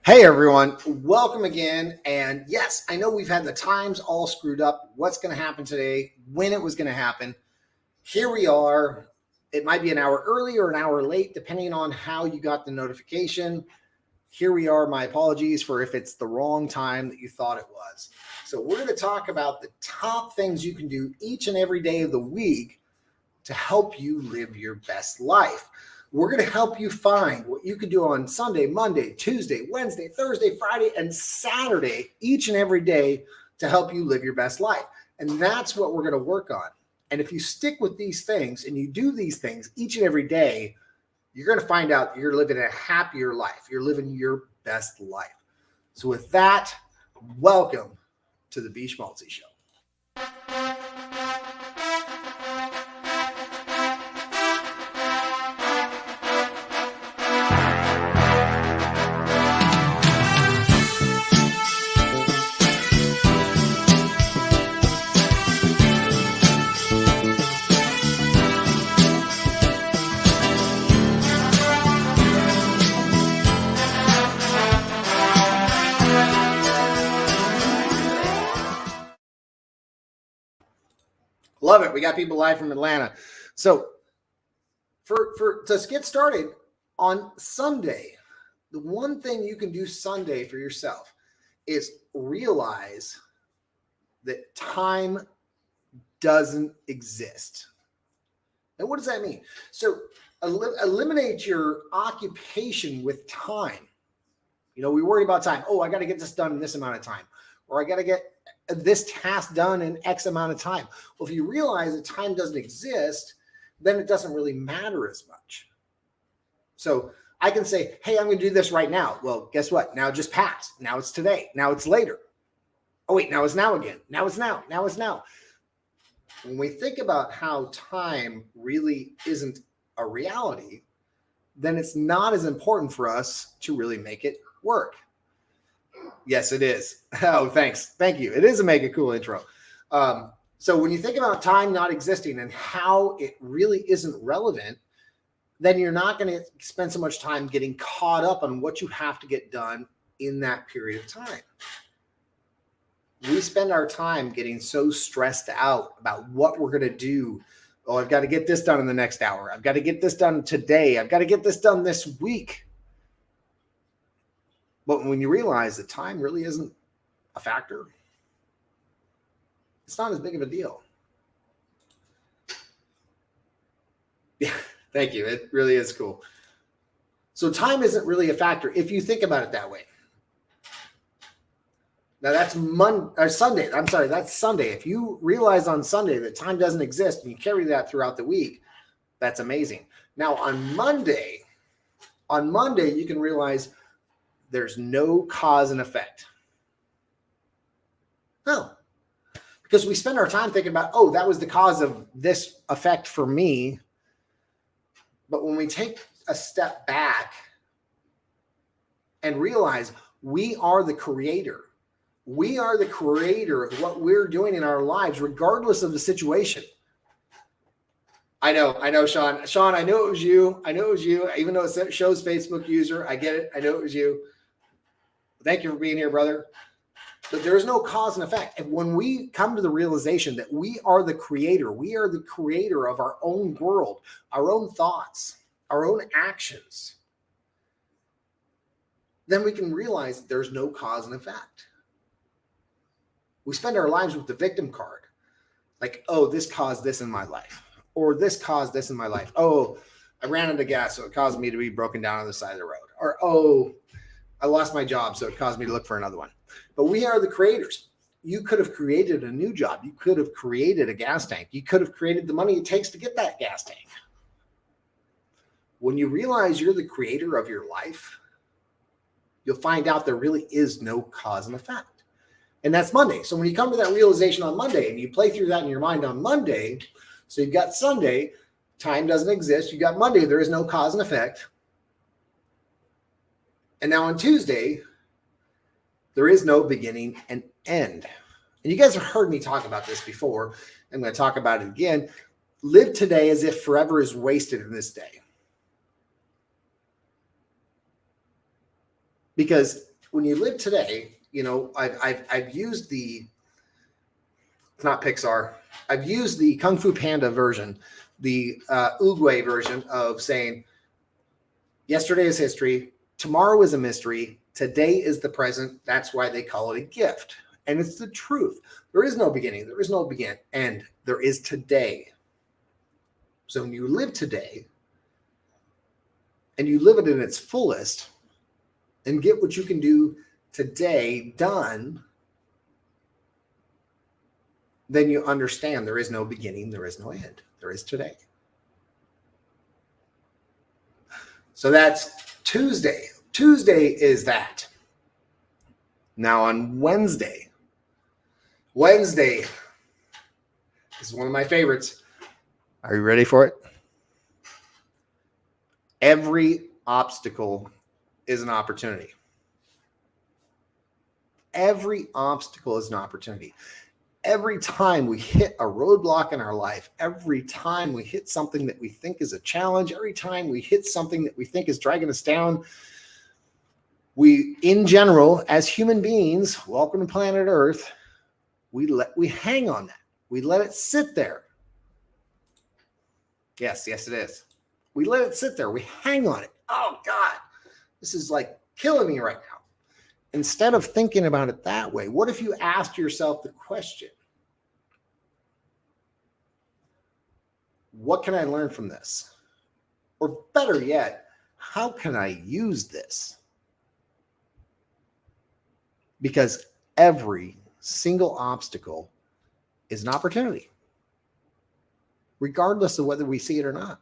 Hey everyone, welcome again. And yes, I know we've had the times all screwed up. What's going to happen today, when it was going to happen. Here we are. It might be an hour early or an hour late, depending on how you got the notification. Here we are. My apologies for if it's the wrong time that you thought it was. So we're going to talk about the top things you can do each and every day of the week to help you live your best life. We're going to help you find what you can do on Sunday, Monday, Tuesday, Wednesday, Thursday, Friday, and Saturday, each and every day to help you live your best life. And that's what we're going to work on. And if you stick with these things and you do these things each and every day, you're going to find out you're living a happier life. You're living your best life. So with that, welcome to the B. Schmaltzy Show. Love it. We got people live from Atlanta. So to get started on Sunday, the one thing you can do Sunday for yourself is realize that time doesn't exist. And what does that mean? So eliminate your occupation with time. You know, we worry about time. Oh, I got to get this done in this amount of time, or I got to get this task done in X amount of time. Well, if you realize that time doesn't exist, then it doesn't really matter as much. So I can say, hey, I'm going to do this right now. Well, guess what? Now it just passed. Now it's today. Now it's later. Oh, wait, now it's now again. Now it's now. Now it's now. When we think about how time really isn't a reality, then it's not as important for us to really make it work. Yes, it is. Oh, thanks. Thank you. It is a mega cool intro. So when you think about time not existing and how it really isn't relevant, then you're not going to spend so much time getting caught up on what you have to get done in that period of time. We spend our time getting so stressed out about what we're going to do. Oh, I've got to get this done in the next hour. I've got to get this done today. I've got to get this done this week. But when you realize that time really isn't a factor, it's not as big of a deal. Yeah, thank you. It really is cool. So time isn't really a factor if you think about it that way. Now that's Sunday. I'm sorry, that's Sunday. If you realize on Sunday that time doesn't exist and you carry that throughout the week, that's amazing. Now on Monday, you can realize there's no cause and effect. No, because we spend our time thinking about, oh, that was the cause of this effect for me. But when we take a step back and realize we are the creator, we are the creator of what we're doing in our lives, regardless of the situation. I know, Sean. Sean, I knew it was you. Even though it shows Facebook user, I get it. I know it was you. Thank you for being here, brother. But there is no cause and effect. And when we come to the realization that we are the creator of our own world, our own thoughts, our own actions, then we can realize there's no cause and effect. We spend our lives with the victim card. Like, oh, this caused this in my life, or this caused this in my life. Oh, I ran out of gas, so it caused me to be broken down on the side of the road. Or, oh, I lost my job, so it caused me to look for another one. But we are the creators. You could have created a new job. You could have created a gas tank. You could have created the money it takes to get that gas tank. When you realize you're the creator of your life, you'll find out there really is no cause and effect. And that's Monday. So when you come to that realization on Monday and you play through that in your mind on Monday, so you've got Sunday, time doesn't exist. You got Monday, there is no cause and effect. And now on Tuesday, there is no beginning and end. And you guys have heard me talk about this before. I'm going to talk about it again. Live today as if forever is wasted in this day. Because when you live today, I've used it's not Pixar. I've used the Kung Fu Panda version, the Oogway version of saying, yesterday is history, tomorrow is a mystery, today is the present. That's why they call it a gift. And it's the truth. There is no beginning, there is no end. There is today. So when you live today and you live it in its fullest and get what you can do today done, then you understand there is no beginning, there is no end. There is today. So that's Tuesday. Tuesday is that. Now on Wednesday is one of my favorites. Are you ready for it? Every obstacle is an opportunity. Every obstacle is an opportunity. Every time we hit a roadblock in our life, every time we hit something that we think is a challenge, every time we hit something that we think is dragging us down, we, in general, as human beings, welcome to planet Earth, we hang on that. We let it sit there. Yes, it is. We let it sit there. We hang on it. Oh, God, this is like killing me right now. Instead of thinking about it that way, what if you asked yourself the question, what can I learn from this? Or better yet, how can I use this? Because every single obstacle is an opportunity, regardless of whether we see it or not.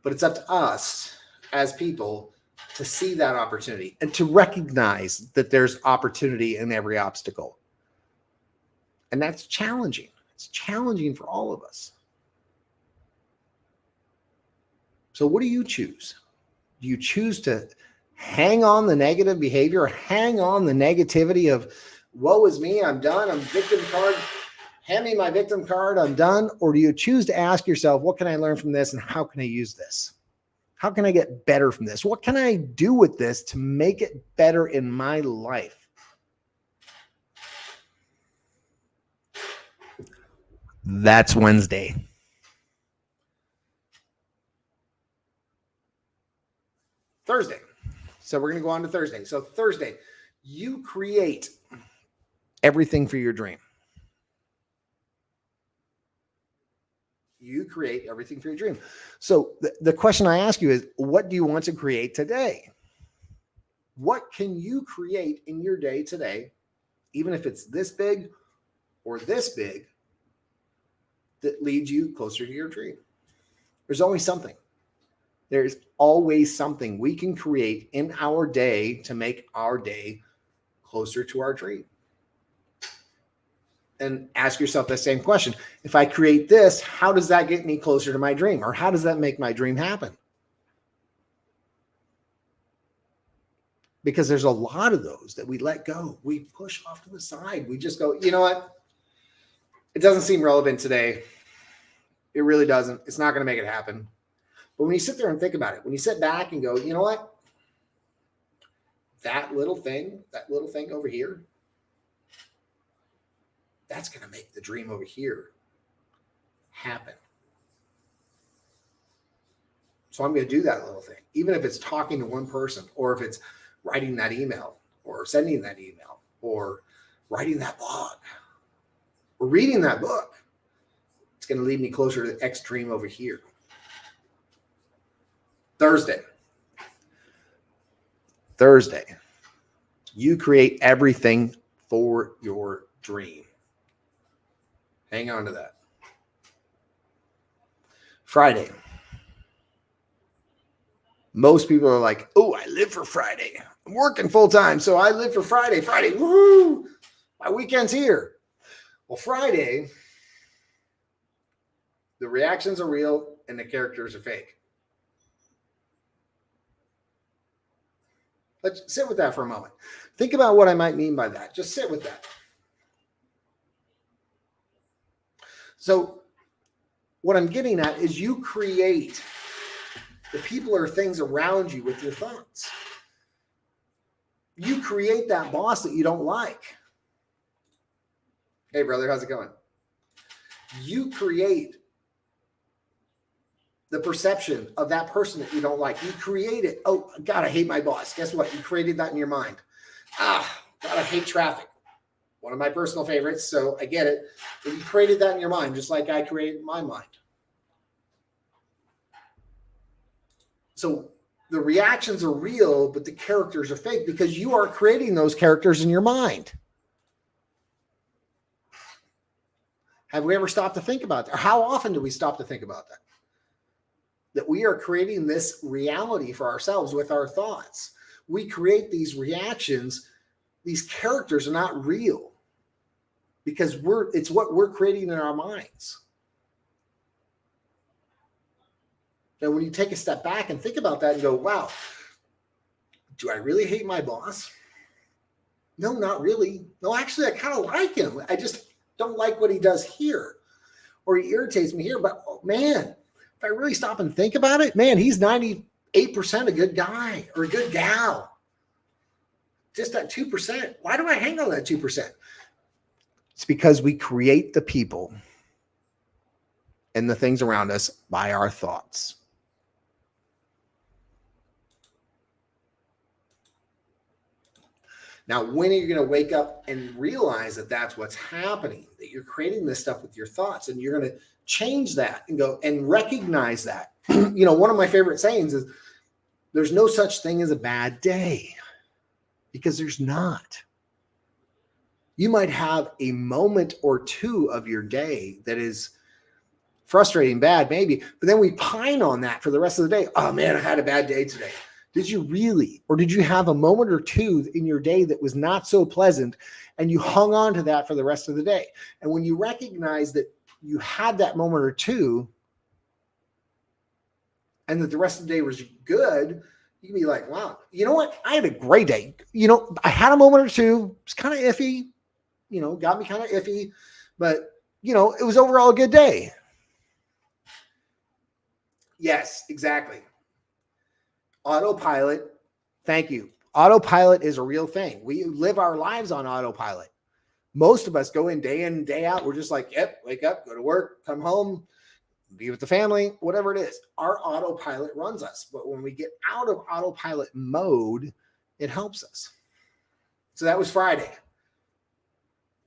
But it's up to us as people to see that opportunity and to recognize that there's opportunity in every obstacle. And that's challenging. It's challenging for all of us. So what do you choose? Do you choose to hang on the negative behavior, hang on the negativity of, woe is me, I'm done, I'm victim card, hand me my victim card, I'm done? Or do you choose to ask yourself, what can I learn from this and how can I use this? How can I get better from this? What can I do with this to make it better in my life? That's Wednesday. Thursday. So we're going to go on to Thursday. So Thursday, you create everything for your dream. You create everything for your dream. So the question I ask you is, what do you want to create today? What can you create in your day today, even if it's this big or this big, that leads you closer to your dream? There's always something. There's always something we can create in our day to make our day closer to our dream. And ask yourself the same question. If I create this, how does that get me closer to my dream? Or how does that make my dream happen? Because there's a lot of those that we let go. We push off to the side. We just go, you know what? It doesn't seem relevant today. It really doesn't. It's not going to make it happen. But when you sit there and think about it, when you sit back and go, you know what? That little thing over here, that's going to make the dream over here happen. So I'm going to do that little thing, even if it's talking to one person, or if it's writing that email, or sending that email, or writing that blog, or reading that book. It's going to lead me closer to the X dream over here. Thursday, you create everything for your dream. Hang on to that. Friday. Most people are like, oh, I live for Friday. I'm working full time, so I live for Friday. Friday, woohoo! My weekend's here. Well, Friday, the reactions are real and the characters are fake. Let's sit with that for a moment. Think about what I might mean by that. Just sit with that. So what I'm getting at is you create the people or things around you with your thoughts. You create that boss that you don't like. Hey, brother, how's it going? You create the perception of that person that you don't like. You create it. Oh, God, I hate my boss. Guess what? You created that in your mind. God, I hate traffic. One of my personal favorites, so I get it. But you created that in your mind, just like I created in my mind. So the reactions are real, but the characters are fake because you are creating those characters in your mind. Have we ever stopped to think about that? Or how often do we stop to think about that? That we are creating this reality for ourselves with our thoughts. We create these reactions. These characters are not real because it's what we're creating in our minds. And when you take a step back and think about that and go, wow, do I really hate my boss? No, not really. No, actually, I kind of like him. I just don't like what he does here. Or he irritates me here. But oh, man, if I really stop and think about it, man, he's 98% a good guy or a good gal. Just that 2%. Why do I hang on that 2%? It's because we create the people and the things around us by our thoughts. Now, when are you going to wake up and realize that that's what's happening, that you're creating this stuff with your thoughts, and you're going to change that and go and recognize that? You know, one of my favorite sayings is there's no such thing as a bad day, because there's not. You might have a moment or two of your day that is frustrating, bad, maybe, but then we pine on that for the rest of the day. Oh man, I had a bad day today. Did you really? Or did you have a moment or two in your day that was not so pleasant and you hung on to that for the rest of the day? And when you recognize that you had that moment or two and that the rest of the day was good, you can be like, wow, you know what? I had a great day. You know, I had a moment or two. It's kind of iffy, you know, got me kind of iffy, but you know, it was overall a good day. Yes, exactly. Autopilot. Thank you. Autopilot is a real thing. We live our lives on autopilot. Most of us go in, day out. We're just like, yep, wake up, go to work, come home, be with the family, whatever it is. Our autopilot runs us. But when we get out of autopilot mode, it helps us. So that was Friday.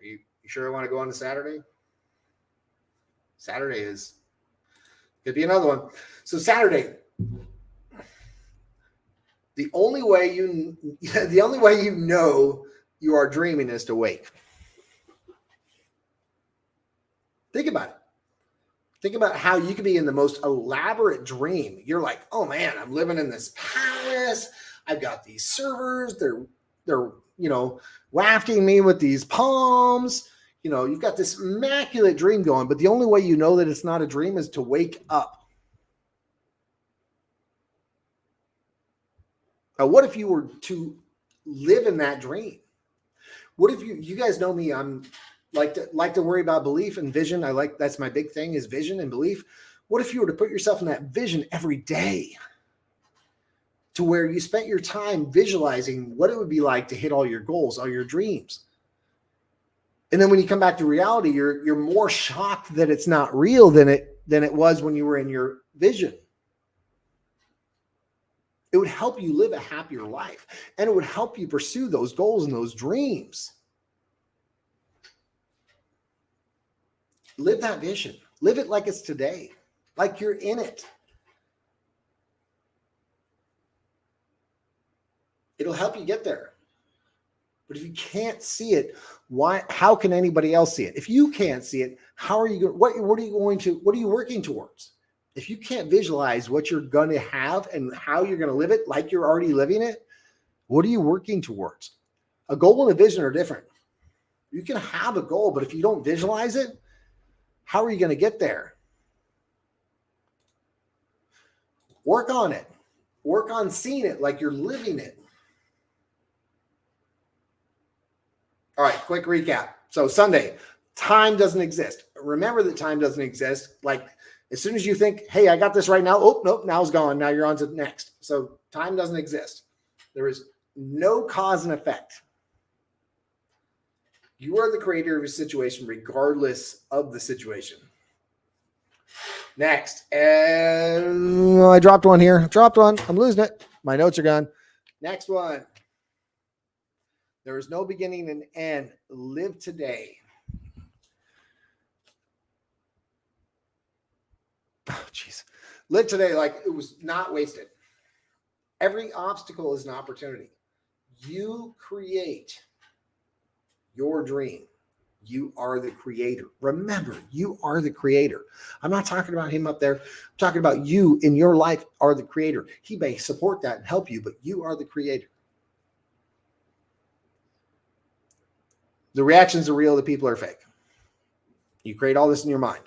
Are you sure I want to go on to Saturday? Saturday could be another one. So Saturday, the only way you know you are dreaming is to wake. Think about it. Think about how you could be in the most elaborate dream. You're like, oh man, I'm living in this palace. I've got these servers. They're you know, wafting me with these palms. You know, you've got this immaculate dream going, but the only way you know that it's not a dream is to wake up. Now, what if you were to live in that dream? What if you guys know me? I'm like to worry about belief and vision. That's my big thing is vision and belief. What if you were to put yourself in that vision every day to where you spent your time visualizing what it would be like to hit all your goals, all your dreams? And then when you come back to reality, you're more shocked that it's not real than it was when you were in your vision. It would help you live a happier life, and it would help you pursue those goals and those dreams. Live that vision. Live it like it's today, like you're in it. It'll help you get there. But if you can't see it, how can anybody else see it? If you can't see it, how are you going? What are you working towards? If you can't visualize what you're going to have and how you're going to live it like you're already living it, what are you working towards? A goal and a vision are different. You can have a goal, but if you don't visualize it, how are you going to get there? Work on it. Work on seeing it like you're living it. All right, quick recap. So Sunday, time doesn't exist. Remember that time doesn't exist. Like as soon as you think, hey, I got this right now. Oh, nope, now it's gone. Now you're on to the next. So time doesn't exist. There is no cause and effect. You are the creator of your situation, regardless of the situation. Next, and I dropped one here. I'm losing it. My notes are gone. Next one. There is no beginning and end. Live today. Oh, jeez. Live today like it was not wasted. Every obstacle is an opportunity. You create your dream. You are the creator. Remember, you are the creator. I'm not talking about him up there. I'm talking about you in your life are the creator. He may support that and help you, but you are the creator. The reactions are real. The people are fake. You create all this in your mind.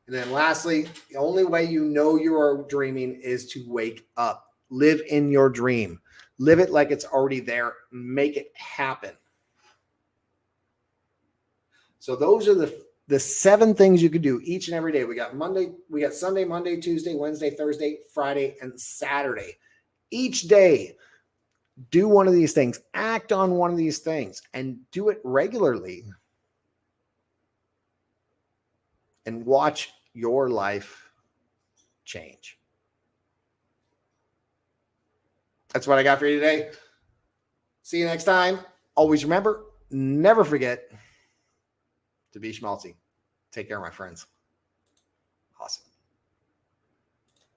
And then lastly, the only way you know you are dreaming is to wake up. Live in your dream. Live it like it's already there. Make it happen. So those are the 7 things you could do each and every day. We got Sunday, Monday, Tuesday, Wednesday, Thursday, Friday, and Saturday. Each day, do one of these things. Act on one of these things and do it regularly. And watch your life change. That's what I got for you today. See you next time. Always remember, never forget to be schmaltzy. Take care, my friends. Awesome.